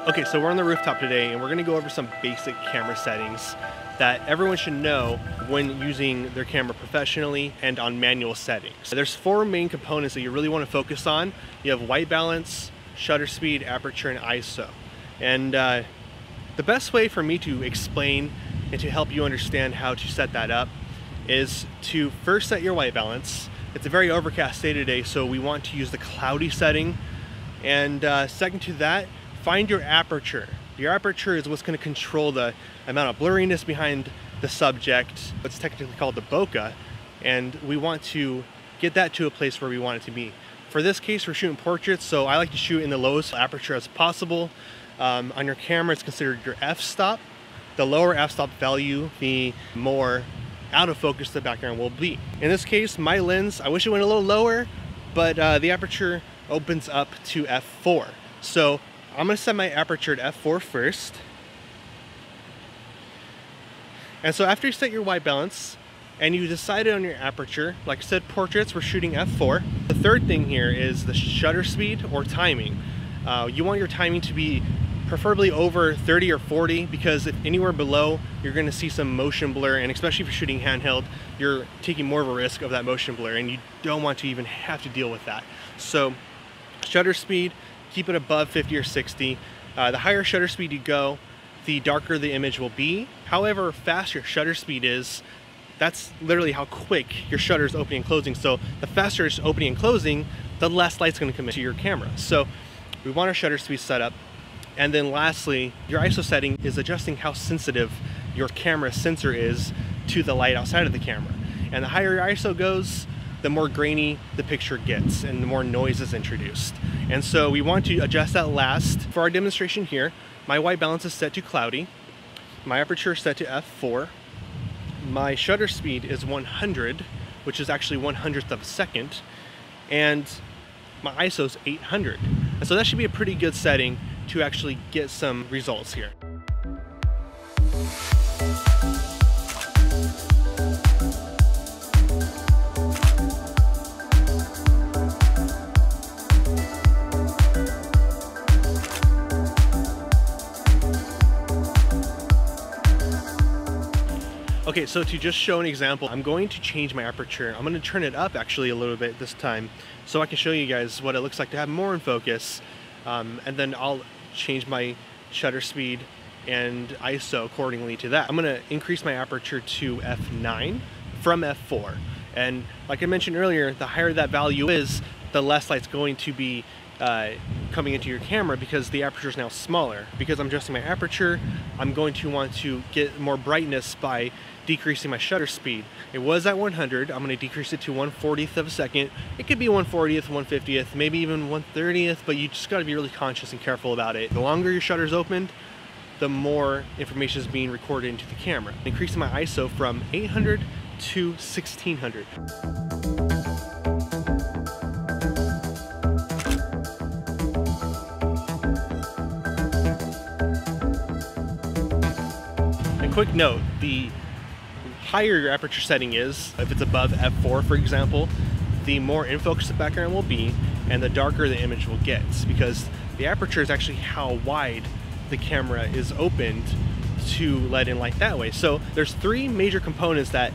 Okay, so we're on the rooftop today and we're gonna go over some basic camera settings that everyone should know when using their camera professionally and on manual settings. There's four main components that you really wanna focus on. You have white balance, shutter speed, aperture, and ISO. And the best way for me to explain and to help you understand how to set that up is to first set your white balance. It's a very overcast day today, so we want to use the cloudy setting. And second to that, find your aperture. Your aperture is what's going to control the amount of blurriness behind the subject. It's technically called the bokeh, and we want to get that to a place where we want it to be. For this case, we're shooting portraits, so I like to shoot in the lowest aperture as possible. On your camera, it's considered your f-stop. The lower f-stop value, the more out of focus the background will be. In this case, my lens, I wish it went a little lower, but the aperture opens up to f4. So I'm gonna set my aperture at f4 first. And so after you set your white balance and you decided on your aperture, like I said, portraits, we're shooting f4. The third thing here is the shutter speed or timing. You want your timing to be preferably over 30 or 40, because if anywhere below, you're gonna see some motion blur, and especially if you're shooting handheld, you're taking more of a risk of that motion blur, and you don't want to even have to deal with that. So shutter speed, keep it above 50 or 60. The higher shutter speed you go, the darker the image will be. However fast your shutter speed is, that's literally how quick your shutter is opening and closing. So the faster it's opening and closing, the less light's gonna come into your camera. So we want our shutter speed set up. And then lastly, your ISO setting is adjusting how sensitive your camera sensor is to the light outside of the camera. And the higher your ISO goes, the more grainy the picture gets and the more noise is introduced. And so we want to adjust that last. For our demonstration here, my white balance is set to cloudy. My aperture is set to f4. My shutter speed is 100, which is actually 1/100th of a second. And my ISO is 800. And so that should be a pretty good setting to actually get some results here. Okay, so to just show an example, I'm going to change my aperture. I'm going to turn it up actually a little bit this time so I can show you guys what it looks like to have more in focus. And then I'll change my shutter speed and ISO accordingly to that. I'm going to increase my aperture to f9 from f4. And like I mentioned earlier, the higher that value is, the less light's going to be coming into your camera because the aperture is now smaller. Because I'm adjusting my aperture, I'm going to want to get more brightness by decreasing my shutter speed. It was at 100, I'm going to decrease it to 1/40th of a second. It could be 1/40th, 1/50th, maybe even 1/30th, but you just got to be really conscious and careful about it. The longer your shutter's opened, the more information is being recorded into the camera. Increasing my ISO from 800 to 1600. Quick note, the higher your aperture setting is, if it's above f4 for example, the more in focus the background will be and the darker the image will get, because the aperture is actually how wide the camera is opened to let in light that way. So there's three major components that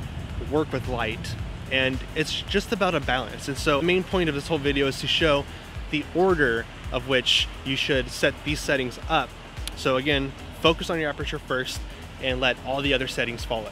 work with light, and it's just about a balance. And so the main point of this whole video is to show the order of which you should set these settings up. So again, focus on your aperture first and let all the other settings follow.